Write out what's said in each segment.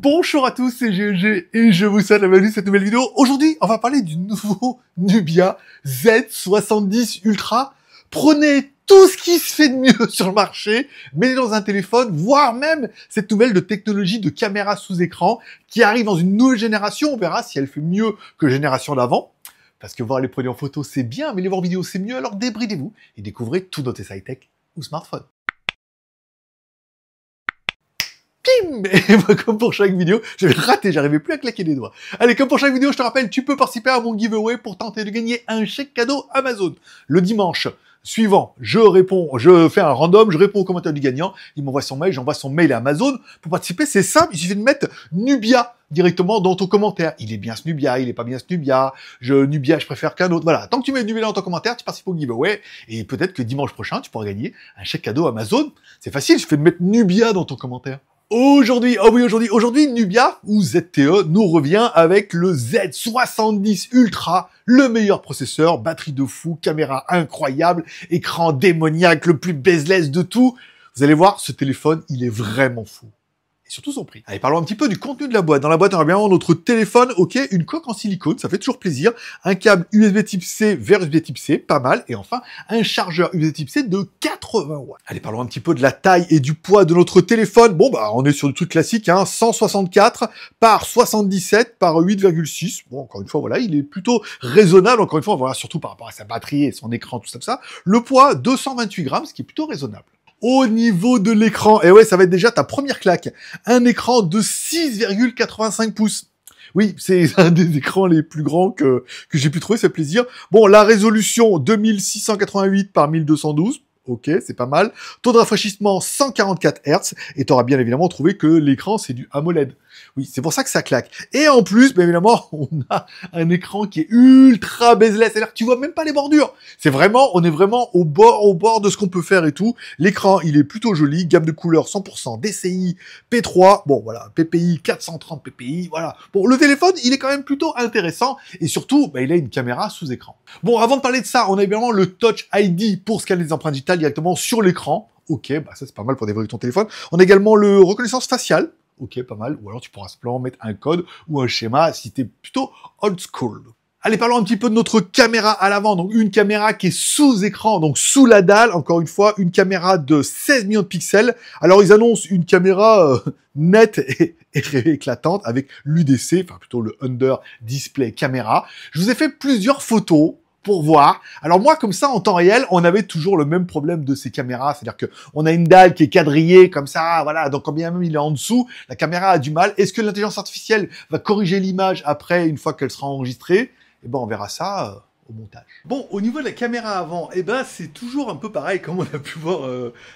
Bonjour à tous, c'est GLG et je vous souhaite la bienvenue dans cette nouvelle vidéo. Aujourd'hui, on va parler du nouveau Nubia Z70 Ultra. Prenez tout ce qui se fait de mieux sur le marché, mettez dans un téléphone, voire même cette nouvelle de technologie de caméra sous écran qui arrive dans une nouvelle génération. On verra si elle fait mieux que la génération d'avant. Parce que voir les produits en photo, c'est bien, mais les voir en vidéo, c'est mieux. Alors débridez-vous et découvrez tout notre high-tech ou smartphone. Et moi, comme pour chaque vidéo, j'avais raté, j'arrivais plus à claquer les doigts. Allez, comme pour chaque vidéo, je te rappelle, tu peux participer à mon giveaway pour tenter de gagner un chèque cadeau Amazon. Le dimanche suivant, je fais un random, je réponds aux commentaires du gagnant, il m'envoie son mail, j'envoie son mail à Amazon. Pour participer, c'est simple, il suffit de mettre Nubia directement dans ton commentaire. Il est bien ce Nubia, il est pas bien ce Nubia, Nubia, je préfère qu'un autre. Voilà, tant que tu mets Nubia dans ton commentaire, tu participes au giveaway, et peut-être que dimanche prochain, tu pourras gagner un chèque cadeau Amazon. C'est facile, il suffit de mettre Nubia dans ton commentaire. Aujourd'hui, Nubia, ou ZTE, nous revient avec le Z70 Ultra, le meilleur processeur, batterie de fou, caméra incroyable, écran démoniaque, le plus bezeless de tout. Vous allez voir, ce téléphone, il est vraiment fou. Et surtout son prix. Allez, parlons un petit peu du contenu de la boîte. Dans la boîte, on a bien notre téléphone, ok, une coque en silicone, ça fait toujours plaisir, un câble USB type C vers USB type C, pas mal, et enfin, un chargeur USB type C de 80 watts. Allez, parlons un petit peu de la taille et du poids de notre téléphone. Bon, bah, on est sur le truc classique, hein, 164 par 77 par 8,6. Bon, encore une fois, voilà, il est plutôt raisonnable, encore une fois, voilà, surtout par rapport à sa batterie et son écran, tout ça. Le poids, 228 grammes, ce qui est plutôt raisonnable. Au niveau de l'écran, et ouais, ça va être déjà ta première claque. Un écran de 6,85 pouces. Oui, c'est un des écrans les plus grands que j'ai pu trouver, c'est plaisir. Bon, la résolution 2688 par 1212. Ok, c'est pas mal. Taux de rafraîchissement 144 Hz. Et tu auras bien évidemment trouvé que l'écran, c'est du AMOLED. Oui, c'est pour ça que ça claque. Et en plus, bien évidemment, on a un écran qui est ultra bezeless. C'est-à-dire que tu vois même pas les bordures. On est vraiment au bord de ce qu'on peut faire et tout. L'écran, il est plutôt joli. Gamme de couleurs 100% DCI P3. Bon, voilà, PPI 430 PPI. Voilà. Bon, le téléphone, il est quand même plutôt intéressant. Et surtout, bah, il a une caméra sous écran. Bon, avant de parler de ça, on a évidemment le Touch ID pour scanner les empreintes digitales directement sur l'écran. Ok, bah ça c'est pas mal pour déverrouiller ton téléphone. On a également le reconnaissance faciale. Ok, pas mal. Ou alors tu pourras simplement mettre un code ou un schéma si t'es plutôt old school. Allez, parlons un petit peu de notre caméra à l'avant. Donc, une caméra qui est sous écran, donc sous la dalle. Encore une fois, une caméra de 16 millions de pixels. Alors, ils annoncent une caméra nette et éclatante avec l'UDC, enfin plutôt le Under Display Camera. Je vous ai fait plusieurs photos pour voir. Alors moi, comme ça, en temps réel, on avait toujours le même problème de ces caméras. C'est-à-dire que on a une dalle qui est quadrillée comme ça, voilà. Donc, quand bien même il est en dessous, la caméra a du mal. Est-ce que l'intelligence artificielle va corriger l'image après, une fois qu'elle sera enregistrée? Eh ben, on verra ça au montage. Bon, au niveau de la caméra avant, eh ben, c'est toujours un peu pareil, comme on a pu voir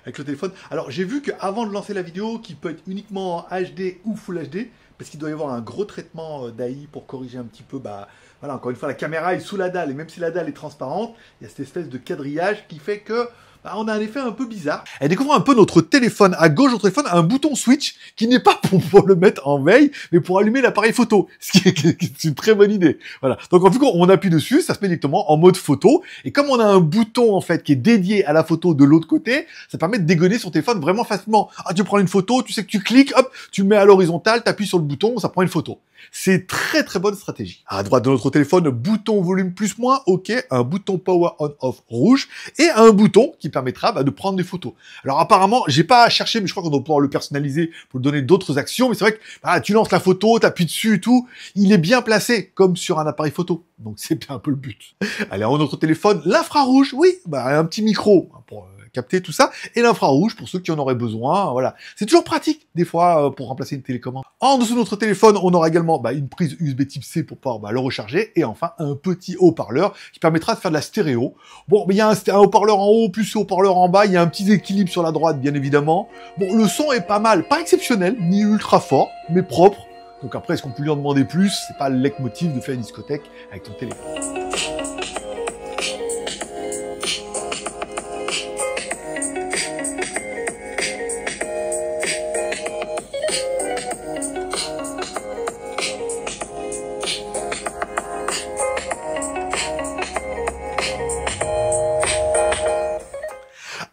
avec le téléphone. Alors, j'ai vu qu'avant de lancer la vidéo, qui peut être uniquement en HD ou Full HD, parce qu'il doit y avoir un gros traitement d'AI pour corriger un petit peu, bah, voilà, encore une fois, la caméra est sous la dalle, et même si la dalle est transparente, il y a cette espèce de quadrillage qui fait que bah, on a un effet un peu bizarre. Et découvrons un peu notre téléphone. À gauche, notre téléphone a un bouton switch qui n'est pas pour le mettre en veille, mais pour allumer l'appareil photo. Ce qui est une très bonne idée. Voilà. Donc, en tout cas, on appuie dessus, ça se met directement en mode photo. Et comme on a un bouton, en fait, qui est dédié à la photo de l'autre côté, ça permet de dégonner son téléphone vraiment facilement. Ah, tu prends une photo, tu sais que tu cliques, hop, tu mets à l'horizontale, tu appuies sur le bouton, ça prend une photo. C'est très très bonne stratégie. À droite de notre téléphone, bouton volume plus moins, ok, un bouton power on off rouge et un bouton qui permettra bah, de prendre des photos. Alors apparemment, j'ai pas cherché, mais je crois qu'on doit pouvoir le personnaliser pour lui donner d'autres actions. Mais c'est vrai que bah, tu lances la photo, t'appuies dessus et tout, il est bien placé comme sur un appareil photo. Donc c'est un peu le but. Allez, en notre téléphone, l'infrarouge, oui, bah un petit micro pour capter tout ça, et l'infrarouge pour ceux qui en auraient besoin, voilà. C'est toujours pratique, des fois, pour remplacer une télécommande. En dessous de notre téléphone, on aura également bah, une prise USB type C pour pouvoir bah, le recharger, et enfin, un petit haut-parleur qui permettra de faire de la stéréo. Bon, mais il y a un haut-parleur en haut, plus un haut-parleur en bas, il y a un petit équilibre sur la droite, bien évidemment. Bon, le son est pas mal, pas exceptionnel, ni ultra fort, mais propre. Donc après, est-ce qu'on peut lui en demander plus? C'est pas le leitmotiv de faire une discothèque avec ton téléphone.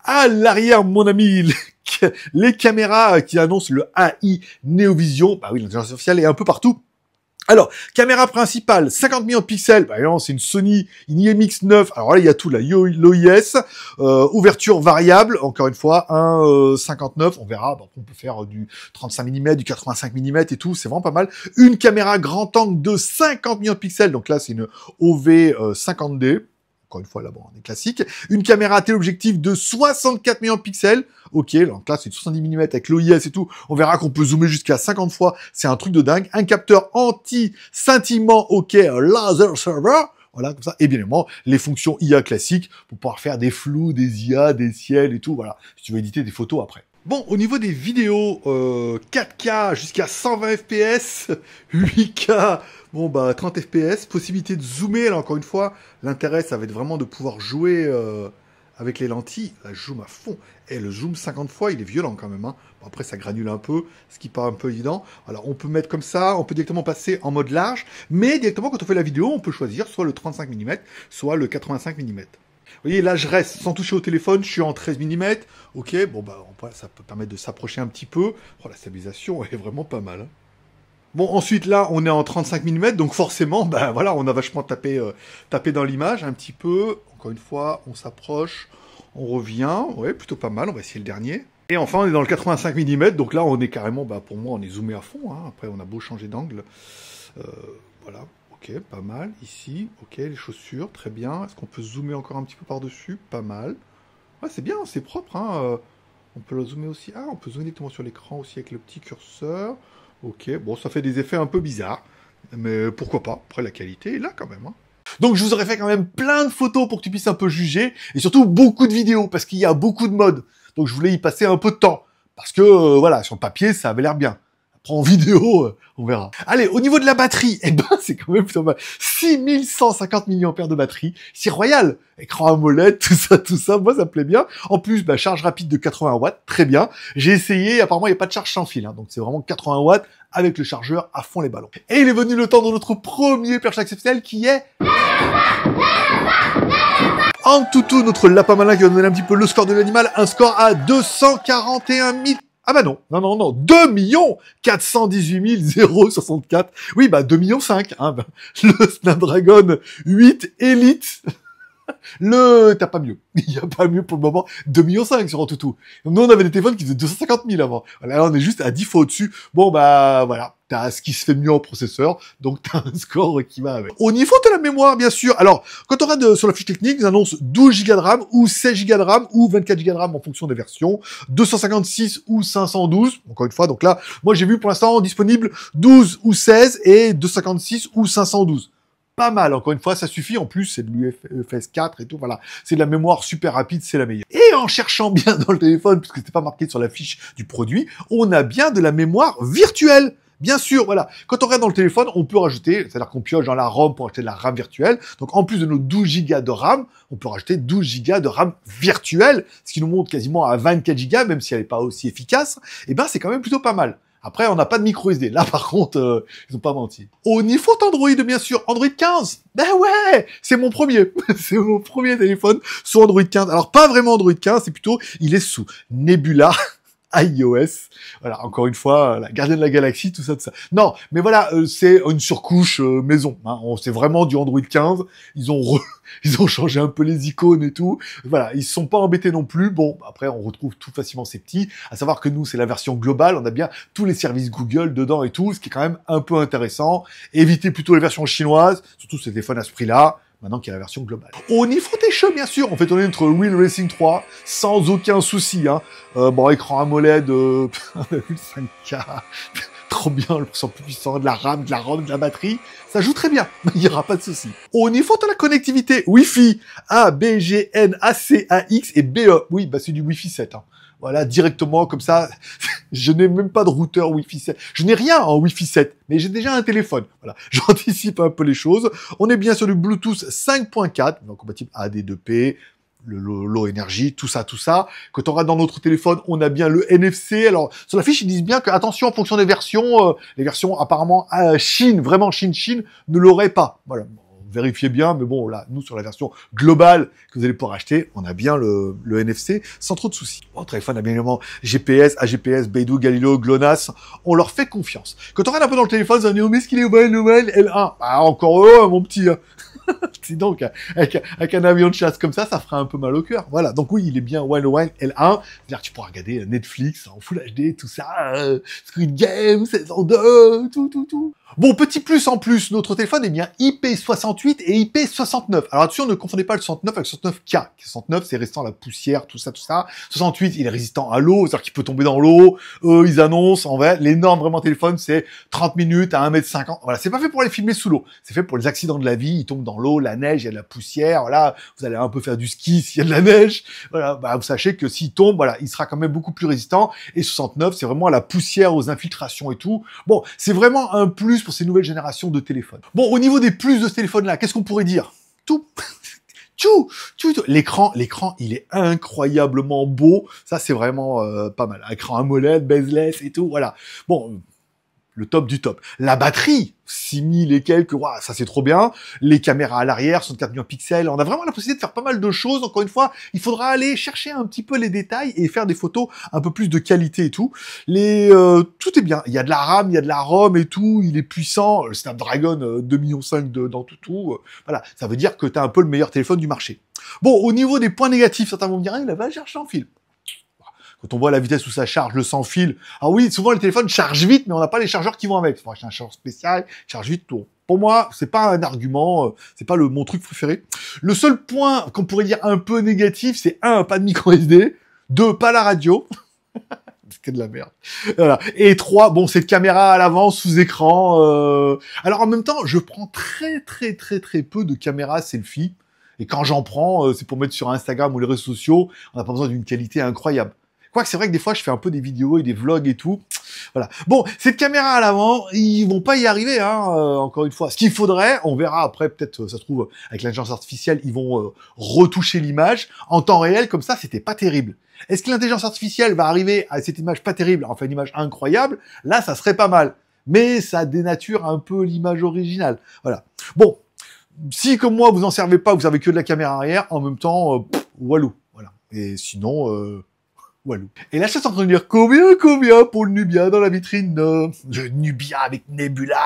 À l'arrière, mon ami, les caméras qui annoncent le AI Neo Vision. Bah oui, l'intelligence artificielle est un peu partout. Alors, caméra principale, 50 millions de pixels, bah non, c'est une Sony, une IMX9, alors là, il y a tout, là, l'OIS, ouverture variable, encore une fois, 1,59, on verra, bon, on peut faire du 35 mm, du 85 mm et tout, c'est vraiment pas mal. Une caméra grand angle de 50 millions de pixels, donc là, c'est une OV 50D, encore une fois, là, bon, on est classique. Une caméra téléobjectif de 64 millions de pixels. Ok, donc là, c'est 70 mm avec l'OIS et tout. On verra qu'on peut zoomer jusqu'à 50 fois. C'est un truc de dingue. Un capteur anti-scintillement, ok, laser server. Voilà, comme ça. Et bien évidemment, les fonctions IA classiques pour pouvoir faire des flous, des IA, des ciels et tout. Voilà, si tu veux éditer des photos après. Bon, au niveau des vidéos, 4K jusqu'à 120 fps, 8K, bon bah 30 fps, possibilité de zoomer, là encore une fois, l'intérêt ça va être vraiment de pouvoir jouer avec les lentilles, là je zoome à fond, et le zoom 50 fois il est violent quand même, hein. Bon, après ça granule un peu, ce qui paraît un peu évident, alors on peut mettre comme ça, on peut directement passer en mode large, mais directement quand on fait la vidéo, on peut choisir soit le 35 mm, soit le 85 mm. Vous voyez, là, je reste sans toucher au téléphone, je suis en 13 mm. Ok, bon, bah, ça peut permettre de s'approcher un petit peu. Oh, la stabilisation est vraiment pas mal. Hein. Bon, ensuite, là, on est en 35 mm, donc forcément, bah, voilà, on a vachement tapé dans l'image un petit peu. Encore une fois, on s'approche, on revient. Ouais, plutôt pas mal, on va essayer le dernier. Et enfin, on est dans le 85 mm, donc là, on est carrément, bah, pour moi, on est zoomé à fond. Hein. Après, on a beau changer d'angle. Voilà. Ok, pas mal. Ici, ok, les chaussures, très bien. Est-ce qu'on peut zoomer encore un petit peu par-dessus? Pas mal. Ouais, c'est bien, c'est propre. Hein. On peut le zoomer aussi. Ah, on peut zoomer directement sur l'écran aussi avec le petit curseur. Ok, bon, ça fait des effets un peu bizarres. Mais pourquoi pas? Après, la qualité est là quand même. Hein. Donc, je vous aurais fait quand même plein de photos pour que tu puisses un peu juger. Et surtout, beaucoup de vidéos, parce qu'il y a beaucoup de modes. Donc, je voulais y passer un peu de temps. Parce que, voilà, sur le papier, ça avait l'air bien. En vidéo, on verra. Allez, au niveau de la batterie, eh ben, c'est quand même plutôt mal. 6150 mAh de batterie. C'est royal. Écran AMOLED, tout ça, moi, ça me plaît bien. En plus, bah, charge rapide de 80 watts, très bien. J'ai essayé, apparemment, il n'y a pas de charge sans fil, hein, donc c'est vraiment 80 watts avec le chargeur à fond les ballons. Et il est venu le temps de notre premier perche exceptionnel qui est... Antutu, notre lapin malin qui va donner un petit peu le score de l'animal, un score à 241 000. Ah bah non, 2 418 064. Oui, bah 2 millions 5, hein, bah, le Snapdragon 8 Elite. T'as pas mieux. Il n'y a pas mieux pour le moment. 2 millions 5 sur Antutu. Nous, on avait des téléphones qui faisaient 250 000 avant. Voilà, là, on est juste à 10 fois au-dessus. Bon, bah, voilà. T'as ce qui se fait mieux en processeur. Donc, t'as un score qui va avec. Au niveau de la mémoire, bien sûr. Alors, quand on regarde sur la fiche technique, ils annoncent 12 Go de RAM ou 16 Go de RAM ou 24 Go de RAM en fonction des versions. 256 ou 512. Encore une fois. Donc là, moi, j'ai vu pour l'instant disponible 12 ou 16 et 256 ou 512. Pas mal, encore une fois, ça suffit. En plus, c'est de l'UFS 4 et tout, voilà. C'est de la mémoire super rapide, c'est la meilleure. Et en cherchant bien dans le téléphone, puisque c'était pas marqué sur la fiche du produit, on a bien de la mémoire virtuelle. Bien sûr, voilà. Quand on regarde dans le téléphone, on peut rajouter, c'est-à-dire qu'on pioche dans la ROM pour acheter de la RAM virtuelle. Donc, en plus de nos 12 Go de RAM, on peut rajouter 12 Go de RAM virtuelle, ce qui nous monte quasiment à 24 Go, même si elle n'est pas aussi efficace. Et ben, c'est quand même plutôt pas mal. Après, on n'a pas de micro SD. Là, par contre, ils ont pas menti. Au niveau d'Android, bien sûr, Android 15. Ben ouais, c'est mon premier. C'est mon premier téléphone sous Android 15. Alors, pas vraiment Android 15, c'est plutôt, il est sous Nebula iOS. Voilà, encore une fois, la Gardien de la Galaxie, tout ça. Non, mais voilà, c'est une surcouche maison. Hein. C'est vraiment du Android 15. Ils ont changé un peu les icônes et tout. Voilà, ils se sont pas embêtés non plus. Bon, après, on retrouve tout facilement ces petits. À savoir que nous, c'est la version globale. On a bien tous les services Google dedans et tout, ce qui est quand même un peu intéressant. Évitez plutôt les versions chinoises, surtout ces téléphones à ce prix-là. Maintenant qu'il y a la version globale. Au niveau des jeux, bien sûr, on fait tourner notre Wheel Racing 3 sans aucun souci. Hein. Bon, écran AMOLED, 1,5K, trop bien, le pourcent plus puissant, de la RAM, de la ROM, de la batterie, ça joue très bien, il n'y aura pas de souci. Au niveau de la connectivité, Wi-Fi, A, B, G, N, A, C, A, X et BE. Oui, bah c'est du Wi-Fi 7. Hein. Voilà, directement, comme ça, je n'ai même pas de routeur Wi-Fi 7. Je n'ai rien en Wi-Fi 7, mais j'ai déjà un téléphone. Voilà, j'anticipe un peu les choses. On est bien sur du Bluetooth 5.4, donc compatible AD2P, le low energy, tout ça. Quand on regarde dans notre téléphone, on a bien le NFC. Alors, sur la fiche, ils disent bien que, attention, en fonction des versions, les versions apparemment Chine, vraiment Chine, ne l'auraient pas. Voilà. vérifiez bien, mais bon, là, nous, sur la version globale que vous allez pouvoir acheter, on a bien le NFC sans trop de soucis. Bon, téléphone a bien évidemment GPS, AGPS, Beidou, Galileo, GLONASS, on leur fait confiance. Quand on regarde un peu dans le téléphone, ça va dire, mais est-ce qu'il est mobile, L1? Bah, encore heureux, mon petit, hein. Sinon, avec un avion de chasse comme ça fera un peu mal au cœur. Voilà. Donc oui, il est bien One One L1. C'est-à-dire que tu pourras regarder Netflix en Full HD, tout ça, Squid Game, saison 2, tout. Bon, petit plus en plus, notre téléphone est bien IP68 et IP69. Alors attention, ne confondez pas le 69 avec le 69K. 69, c'est résistant à la poussière, tout ça. 68, il est résistant à l'eau, c'est-à-dire qu'il peut tomber dans l'eau. Ils annoncent, en vrai, les normes vraiment téléphone, c'est 30 minutes à 1,50 m. Voilà, c'est pas fait pour les filmer sous l'eau. C'est fait pour les accidents de la vie. Ils tombent dans l'eau, la neige, il y a de la poussière. Voilà, vous allez un peu faire du ski s'il y a de la neige. Voilà, bah, vous sachez que s'il tombe, voilà, il sera quand même beaucoup plus résistant. Et 69, c'est vraiment à la poussière, aux infiltrations et tout. Bon, c'est vraiment un plus pour ces nouvelles générations de téléphones. Bon, au niveau des plus de ce téléphone-là, qu'est-ce qu'on pourrait dire? Tout. L'écran, il est incroyablement beau. Ça, c'est vraiment pas mal. Écran AMOLED, bezeless et tout, voilà. Bon, le top du top. La batterie, 6000 et quelques, waouh, ça c'est trop bien. Les caméras à l'arrière, 64 millions de pixels. On a vraiment la possibilité de faire pas mal de choses. Encore une fois, il faudra aller chercher un petit peu les détails et faire des photos un peu plus de qualité et tout. Tout est bien. Il y a de la RAM, il y a de la ROM et tout. Il est puissant. Le Snapdragon 2,5 millions dans tout. Voilà. Ça veut dire que tu as un peu le meilleur téléphone du marché. Bon, au niveau des points négatifs, certains vont me dire, il va chercher en fil. Quand on voit la vitesse où ça charge, le sans fil. Ah oui, souvent les téléphones chargent vite, mais on n'a pas les chargeurs qui vont avec. Il faut acheter un chargeur spécial, charge vite, tout. Pour moi, c'est pas un argument, c'est pas mon truc préféré. Le seul point qu'on pourrait dire un peu négatif, c'est pas de micro SD, 2, pas la radio. C'est que de la merde. Voilà. Et 3, bon, cette caméra à l'avant, sous écran. Alors en même temps, je prends très peu de caméras selfie. Et quand j'en prends, c'est pour mettre sur Instagram ou les réseaux sociaux. On n'a pas besoin d'une qualité incroyable. Quoique c'est vrai que des fois, je fais un peu des vidéos et des vlogs et tout. Voilà. Bon, cette caméra à l'avant, ils vont pas y arriver, hein, encore une fois. Ce qu'il faudrait, on verra après, peut-être, ça se trouve, avec l'intelligence artificielle, ils vont retoucher l'image. En temps réel, comme ça, c'était pas terrible. Est-ce que l'intelligence artificielle va arriver à cette image pas terrible, enfin une image incroyable? Là, ça serait pas mal. Mais ça dénature un peu l'image originale. Voilà. Bon. Si, comme moi, vous en servez pas, vous avez que de la caméra arrière, en même temps, walou. Voilà. Et sinon, walou. Et là, je suis en train de dire combien pour le Nubia dans la vitrine le Nubia avec Nebula.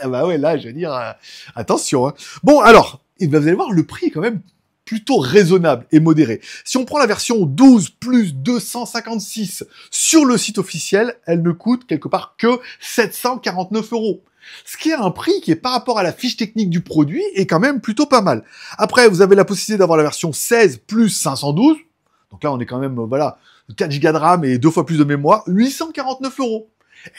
Ah bah ouais, là, je veux dire, attention. Hein. Bon, alors, et ben, vous allez voir, le prix est quand même plutôt raisonnable et modéré. Si on prend la version 12 plus 256 sur le site officiel, elle ne coûte quelque part que 749 €. Ce qui est un prix qui est par rapport à la fiche technique du produit est quand même plutôt pas mal. Après, vous avez la possibilité d'avoir la version 16 plus 512. Donc là, on est quand même, voilà, 4 Go de RAM et 2 fois plus de mémoire, 849 €.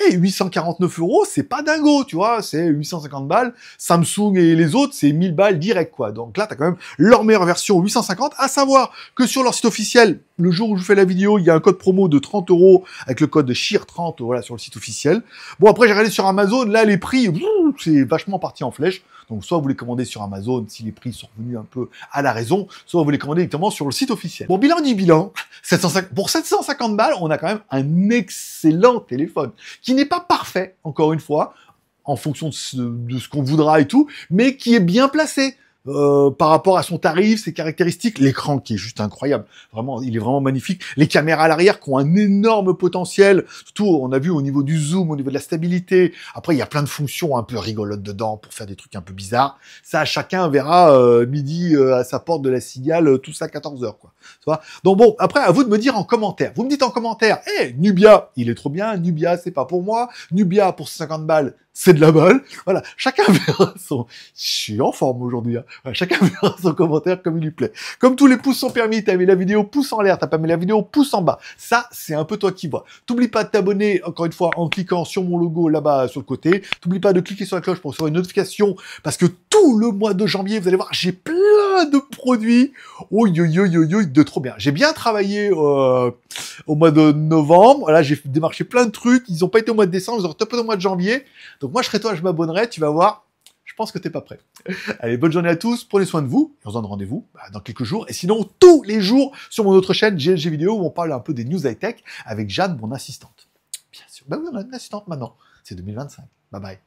Et 849 €, c'est pas dingo, tu vois, c'est 850 balles. Samsung et les autres, c'est 1000 balles direct, quoi. Donc là, t'as quand même leur meilleure version 850, à savoir que sur leur site officiel, le jour où je fais la vidéo, il y a un code promo de 30 € avec le code CHIR30, voilà, sur le site officiel. Bon, après, j'ai regardé sur Amazon, là, les prix, c'est vachement parti en flèche. Donc, soit vous les commandez sur Amazon, si les prix sont revenus un peu à la raison, soit vous les commandez directement sur le site officiel. Bon, bilan du bilan. Pour 750 balles, on a quand même un excellent téléphone, qui n'est pas parfait, encore une fois, en fonction de ce qu'on voudra et tout, mais qui est bien placé. Par rapport à son tarif, ses caractéristiques, l'écran qui est juste incroyable, vraiment, il est vraiment magnifique, les caméras à l'arrière qui ont un énorme potentiel, surtout on a vu au niveau du zoom, au niveau de la stabilité, après il y a plein de fonctions un peu rigolotes dedans pour faire des trucs un peu bizarres, ça chacun verra midi à sa porte de la cigale, tout ça à 14h quoi. Tu vois. Donc bon, après à vous de me dire en commentaire, vous me dites en commentaire, Nubia, il est trop bien, Nubia c'est pas pour moi, Nubia pour 50 balles, c'est de la balle. Voilà, chacun verra son... Je suis en forme aujourd'hui. Hein. Voilà, chacun verra son commentaire comme il lui plaît. Comme tous les pouces sont permis, t'as mis la vidéo pouce en l'air, t'as pas mis la vidéo pouce en bas. Ça, c'est un peu toi qui vois. T'oublies pas de t'abonner, encore une fois, en cliquant sur mon logo là-bas sur le côté. T'oublies pas de cliquer sur la cloche pour recevoir une notification, parce que tout le mois de janvier, vous allez voir, j'ai plein de produits. De trop bien. J'ai bien travaillé au mois de novembre. Voilà, j'ai démarché plein de trucs. Ils ont pas été au mois de décembre, ils ont été au mois de janvier. Donc moi, je serai toi, je m'abonnerai, tu vas voir, je pense que t'es pas prêt. Allez, bonne journée à tous, prenez soin de vous, et on se donne rendez-vous dans quelques jours, et sinon, tous les jours, sur mon autre chaîne, GLG Vidéo, où on parle un peu des news high-tech, avec Jeanne, mon assistante. Bien sûr, bah oui, on a une assistante maintenant, c'est 2025, bye bye.